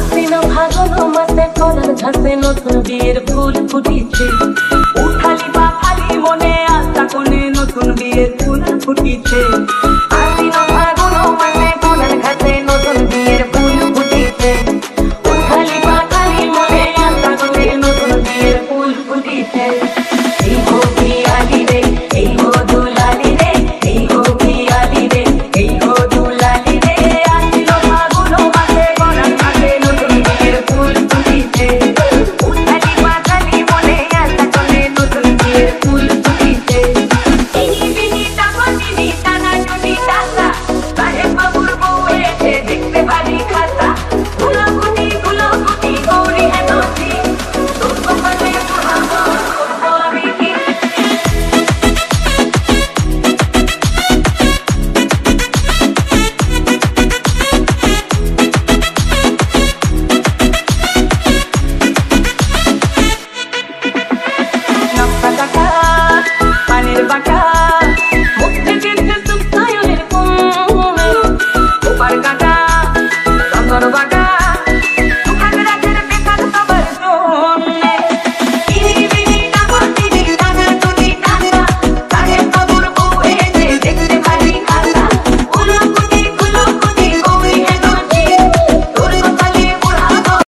আশ্বিন ফাগুন মাসে কলার ঘাসে নতুন বিয়ের ফুল ফুটিছে। উঠালি বা খালি মনে আশা কোণে নতুন বিয়ের ফুল ফুটিছে। আশ্বিন ফাগুন মাসে কলার ঘাসে নতুন বিয়ের ফুল ফুটিছে। উঠালি বা খালি মনে আশা কোণে নতুন বিয়ের ফুল ফুটিছে। এই গো পিয়ালি রে, এই গো দুলালি রে, এই গো পিয়ালি রে, এই গো দুলালি রে। আশ্বিন ফাগুন মাসে কলার ঘাসে নতুন বিয়ের ফুল ফুটিছে। উঠালি বা খালি মনে আশা কোণে নতুন বিয়ের ফুল ফুটিছে। বিনি বিনি টাকা বিনি টানা টুনি টাকা, সাহেব বাবুর বউ এসে দেখতে বাড়ি খাতা। গুলোগুটি গৌরী হেনসি, তোর কপালে পোড়াবো করবো আমি কি। নকশা কাটা পানির বাটা,